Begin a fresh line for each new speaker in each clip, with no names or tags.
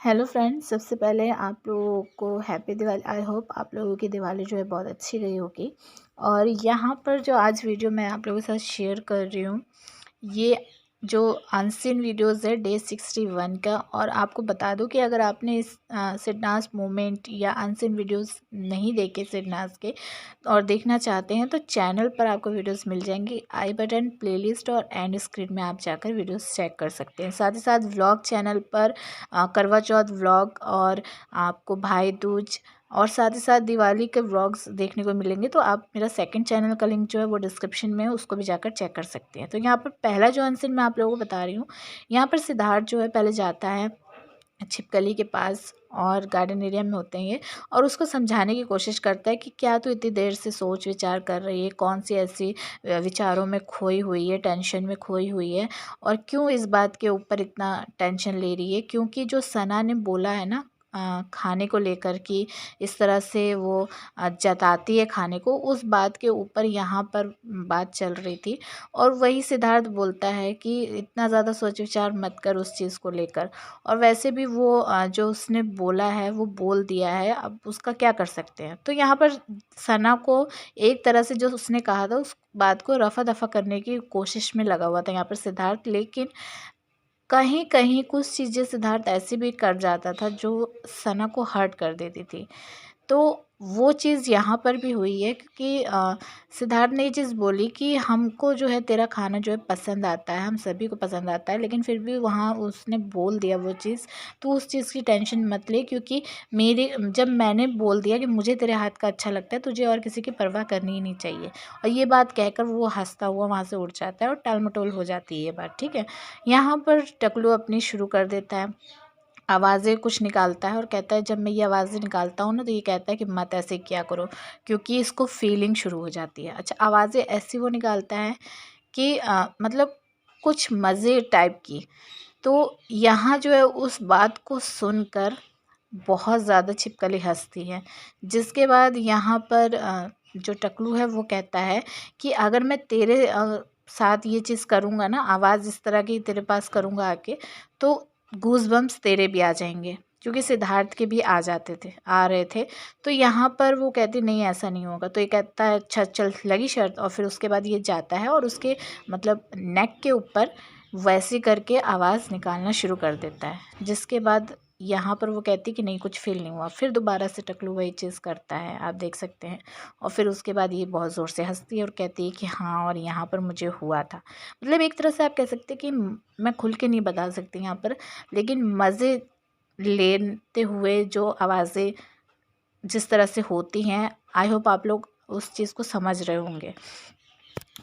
Hello friends, सबसे पहले आप लोगों को हैप्पी दिवाली। आई होप आप लोगों की दिवाली जो है बहुत अच्छी रही होगी। और यहाँ पर जो आज वीडियो मैं आप लोगों के साथ शेयर कर रही हूँ, ये जो अनसीन वीडियोस है डे 61 का। और आपको बता दूं कि अगर आपने इस सिडनास मोमेंट या अनसीन वीडियोस नहीं देखे सिडनास के और देखना चाहते हैं तो चैनल पर आपको वीडियोस मिल जाएंगी। आई बटन, प्लेलिस्ट और एंड स्क्रीन में आप जाकर वीडियोस चेक कर सकते हैं। साथ ही साथ व्लॉग चैनल पर करवा चौथ व्लॉग और आपको भाई दूज और साथ ही साथ दिवाली के व्लॉग्स देखने को मिलेंगे। तो आप मेरा सेकंड चैनल का लिंक जो है वो डिस्क्रिप्शन में है, उसको भी जाकर चेक कर सकते हैं। तो यहाँ पर पहला जो अनसीन मैं आप लोगों को बता रही हूँ, यहाँ पर सिद्धार्थ जो है पहले जाता है छिपकली के पास और गार्डन एरिया में होते हैं ये, और उसको समझाने की कोशिश करता है कि क्या तू इतनी देर से सोच विचार कर रही है, कौन सी ऐसी विचारों में खोई हुई है, टेंशन में खोई हुई है, और क्यों इस बात के ऊपर इतना टेंशन ले रही है। क्योंकि जो सना ने बोला है ना खाने को लेकर कि इस तरह से वो जताती है खाने को, उस बात के ऊपर यहाँ पर बात चल रही थी। और वही सिद्धार्थ बोलता है कि इतना ज़्यादा सोच विचार मत कर उस चीज़ को लेकर। और वैसे भी वो जो उसने बोला है वो बोल दिया है, अब उसका क्या कर सकते हैं। तो यहाँ पर सना को एक तरह से जो उसने कहा था उस बात को रफा दफा करने की कोशिश में लगा हुआ था यहाँ पर सिद्धार्थ। लेकिन कहीं कहीं कुछ चीज़ें सिद्धार्थ ऐसी भी कर जाता था जो सना को हर्ट कर देती थी। तो वो चीज़ यहाँ पर भी हुई है, क्योंकि सिद्धार्थ ने ये चीज़ बोली कि हमको जो है तेरा खाना जो है पसंद आता है, हम सभी को पसंद आता है, लेकिन फिर भी वहाँ उसने बोल दिया वो चीज़। तो उस चीज़ की टेंशन मत ले, क्योंकि मेरे जब मैंने बोल दिया कि मुझे तेरे हाथ का अच्छा लगता है, तुझे और किसी की परवाह करनी ही नहीं चाहिए। और ये बात कहकर वो हंसता हुआ वहाँ से उड़ जाता है और टाल मटोल हो जाती है ये बात। ठीक है, यहाँ पर टकलू अपनी शुरू कर देता है, आवाज़ें कुछ निकालता है और कहता है जब मैं ये आवाज़ें निकालता हूँ ना तो ये कहता है कि मत ऐसे किया करो, क्योंकि इसको फीलिंग शुरू हो जाती है। अच्छा, आवाज़ें ऐसी वो निकालता है कि मतलब कुछ मज़े टाइप की। तो यहाँ जो है उस बात को सुनकर बहुत ज़्यादा छिपकली हंसती है। जिसके बाद यहाँ पर जो टकलू है वो कहता है कि अगर मैं तेरे साथ ये चीज़ करूँगा ना, आवाज़ इस तरह की तेरे पास करूँगा आके, तो गूज़बम्प्स तेरे भी आ जाएंगे, क्योंकि सिद्धार्थ के भी आ रहे थे। तो यहाँ पर वो कहती नहीं ऐसा नहीं होगा। तो ये कहता है अच्छा चल, लगी शर्त। और फिर उसके बाद ये जाता है और उसके मतलब नेक के ऊपर वैसे करके आवाज़ निकालना शुरू कर देता है। जिसके बाद यहाँ पर वो कहती कि नहीं कुछ फ़ील नहीं हुआ। फिर दोबारा से टकलू वही चीज़ करता है, आप देख सकते हैं। और फिर उसके बाद ये बहुत ज़ोर से हंसती है और कहती है कि हाँ, और यहाँ पर मुझे हुआ था। मतलब एक तरह से आप कह सकते हैं कि मैं खुल के नहीं बता सकती यहाँ पर, लेकिन मज़े लेते हुए जो आवाज़ें जिस तरह से होती हैं, आई होप आप लोग उस चीज़ को समझ रहे होंगे।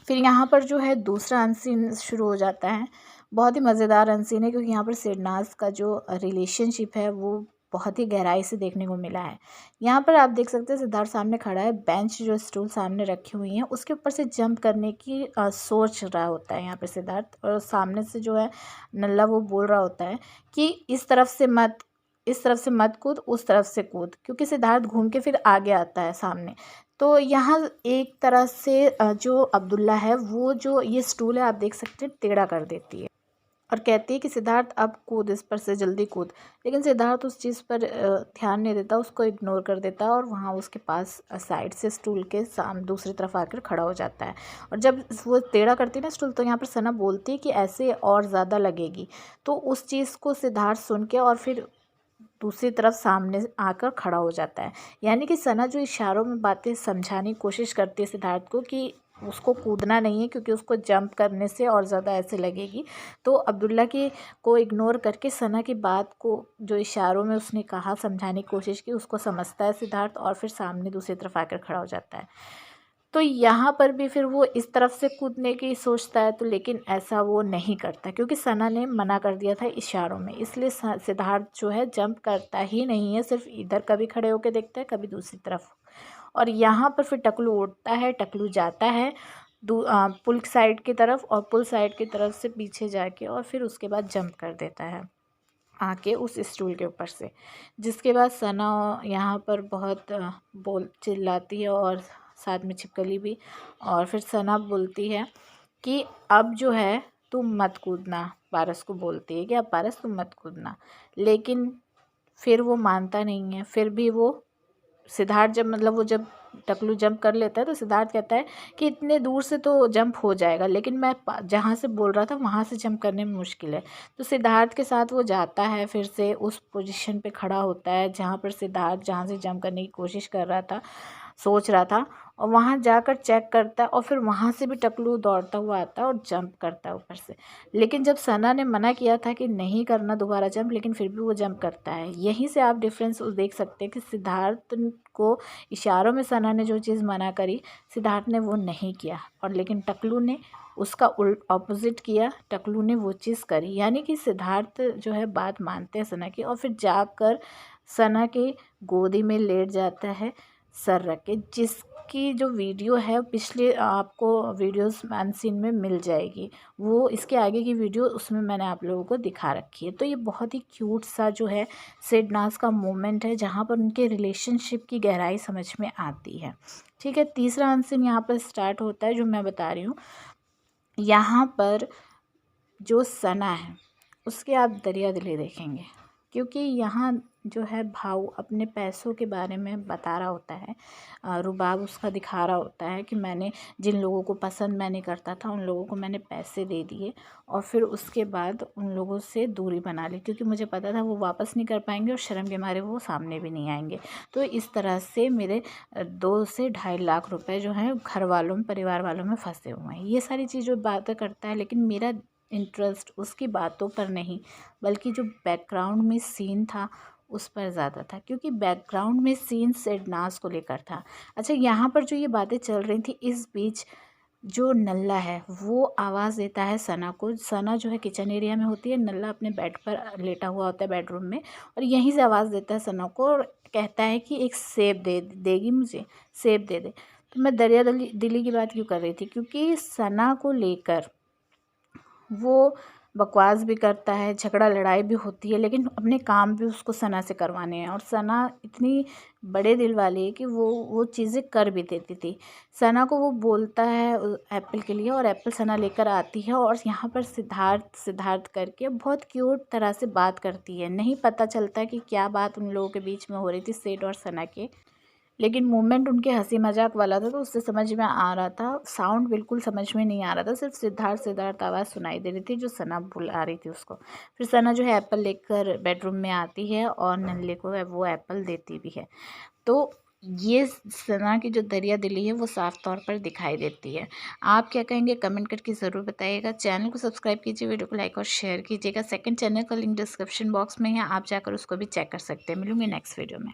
फिर यहाँ पर जो है दूसरा अनसीन शुरू हो जाता है। बहुत ही मज़ेदार अनसीन है, क्योंकि यहाँ पर सिरनाज़ का जो रिलेशनशिप है वो बहुत ही गहराई से देखने को मिला है। यहाँ पर आप देख सकते हैं सिद्धार्थ सामने खड़ा है, बेंच जो स्टूल सामने रखी हुई हैं उसके ऊपर से जंप करने की सोच रहा होता है यहाँ पर सिद्धार्थ। और सामने से जो है नल्ला वो बोल रहा होता है कि इस तरफ से मत कूद, उस तरफ से कूद, क्योंकि सिद्धार्थ घूम के फिर आगे आता है सामने। तो यहाँ एक तरह से जो अब्दुल्ला है वो जो ये स्टूल है आप देख सकते हैं टेढ़ा कर देती है और कहती है कि सिद्धार्थ अब कूद, इस पर से जल्दी कूद। लेकिन सिद्धार्थ उस चीज़ पर ध्यान नहीं देता, उसको इग्नोर कर देता है और वहाँ उसके पास साइड से स्टूल के दूसरी तरफ आकर खड़ा हो जाता है। और जब वो टेढ़ा करती है ना स्टूल, तो यहाँ पर सना बोलती है कि ऐसे और ज़्यादा लगेगी। तो उस चीज़ को सिद्धार्थ सुन के और फिर दूसरी तरफ सामने आकर खड़ा हो जाता है। यानी कि सना जो इशारों में बातें समझाने की कोशिश करती है सिद्धार्थ को कि उसको कूदना नहीं है, क्योंकि उसको जंप करने से और ज़्यादा ऐसे लगेगी। तो अब्दुल्ला की को इग्नोर करके सना की बात को जो इशारों में उसने कहा समझाने की कोशिश की उसको समझता है सिद्धार्थ, और फिर सामने दूसरी तरफ आकर खड़ा हो जाता है। तो यहाँ पर भी फिर वो इस तरफ से कूदने की सोचता है, तो लेकिन ऐसा वो नहीं करता, क्योंकि सना ने मना कर दिया था इशारों में। इसलिए सिद्धार्थ जो है जंप करता ही नहीं है, सिर्फ इधर कभी खड़े होकर देखता है, कभी दूसरी तरफ। और यहाँ पर फिर टकलू उठता है, टकलू जाता है पुल साइड की तरफ, और पुल साइड की तरफ से पीछे जाके और फिर उसके बाद जंप कर देता है आके उस स्टूल के ऊपर से। जिसके बाद सना यहाँ पर बहुत बोल चिल्लाती है और साथ में छिपकली भी। और फिर सना बोलती है कि अब जो है तुम मत कूदना, पारस को बोलती है कि अब पारस तुम मत कूदना। लेकिन फिर वो मानता नहीं है। फिर भी वो सिद्धार्थ जब टकलू जंप कर लेता है तो सिद्धार्थ कहता है कि इतने दूर से तो जंप हो जाएगा, लेकिन मैं जहाँ से बोल रहा था वहाँ से जंप करने में मुश्किल है। तो सिद्धार्थ के साथ वो जाता है, फिर से उस पोजीशन पे खड़ा होता है जहाँ पर सिद्धार्थ जहाँ से जंप करने की कोशिश कर रहा था, सोच रहा था, और वहाँ जाकर चेक करता है और फिर वहाँ से भी टकलू दौड़ता हुआ आता है और जंप करता है ऊपर से। लेकिन जब सना ने मना किया था कि नहीं करना दोबारा जंप, लेकिन फिर भी वो जंप करता है। यहीं से आप डिफरेंस देख सकते हैं कि सिद्धार्थ को इशारों में सना ने जो चीज़ मना करी, सिद्धार्थ ने वो नहीं किया, और लेकिन टकलू ने उसका ऑपोजिट किया, टकलू ने वो चीज़ करी। यानी कि सिद्धार्थ जो है बात मानते हैं सना की, और फिर जाकर सना के गोदी में लेट जाता है सर रख के, जिसकी जो वीडियो है पिछले आपको वीडियोस अनसीन में मिल जाएगी। वो इसके आगे की वीडियो उसमें मैंने आप लोगों को दिखा रखी है। तो ये बहुत ही क्यूट सा जो है सिड नाज़ का मोमेंट है, जहाँ पर उनके रिलेशनशिप की गहराई समझ में आती है। ठीक है, तीसरा अनसीन यहाँ पर स्टार्ट होता है जो मैं बता रही हूँ। यहाँ पर जो सना है उसके आप दरिया दिली देखेंगे, क्योंकि यहाँ जो है भाऊ अपने पैसों के बारे में बता रहा होता है, रुबाब उसका दिखा रहा होता है कि मैंने जिन लोगों को पसंद मैं नहीं करता था उन लोगों को मैंने पैसे दे दिए, और फिर उसके बाद उन लोगों से दूरी बना ली, क्योंकि मुझे पता था वो वापस नहीं कर पाएंगे और शर्म के मारे वो सामने भी नहीं आएंगे। तो इस तरह से मेरे 2 से 2.5 लाख रुपए जो हैं घर वालों में, परिवार वालों में फंसे हुए हैं। ये सारी चीज़ें बातें करता है, लेकिन मेरा इंटरेस्ट उसकी बातों पर नहीं, बल्कि जो बैकग्राउंड में सीन था उस पर ज़्यादा था, क्योंकि बैकग्राउंड में सीन सिडनाज को लेकर था। अच्छा, यहाँ पर जो ये बातें चल रही थी, इस बीच जो नल्ला है वो आवाज़ देता है सना को। सना जो है किचन एरिया में होती है, नल्ला अपने बेड पर लेटा हुआ होता है बेडरूम में, और यहीं से आवाज़ देता है सना को और कहता है कि एक सेब देगी मुझे, सेब दे दे। तो मैं दरिया दिली की बात क्यों कर रही थी, क्योंकि सना को लेकर वो बकवास भी करता है, झगड़ा लड़ाई भी होती है, लेकिन अपने काम भी उसको सना से करवाने हैं, और सना इतनी बड़े दिल वाली है कि वो चीज़ें कर भी देती थी। सना को वो बोलता है एप्पल के लिए, और एप्पल सना लेकर आती है, और यहाँ पर सिद्धार्थ सिद्धार्थ करके बहुत क्यूट तरह से बात करती है। नहीं पता चलता कि क्या बात उन लोगों के बीच में हो रही थी, सेठ और सना के, लेकिन मूवमेंट उनके हंसी मजाक वाला था, तो उससे समझ में आ रहा था। साउंड बिल्कुल समझ में नहीं आ रहा था, सिर्फ सिद्धार्थ सिद्धार्थ आवाज़ सुनाई दे रही थी जो सना बुला रही थी उसको। फिर सना जो है एप्पल लेकर बेडरूम में आती है और नल्ले को है वो एप्पल देती भी है। तो ये सना की जो दरिया दिली है वो साफ तौर पर दिखाई देती है। आप क्या कहेंगे कमेंट करके ज़रूर बताइएगा। चैनल को सब्सक्राइब कीजिए, वीडियो को लाइक और शेयर कीजिएगा। सेकंड चैनल का लिंक डिस्क्रिप्शन बॉक्स में है, आप जाकर उसको भी चेक कर सकते हैं। मिलूंगी नेक्स्ट वीडियो में।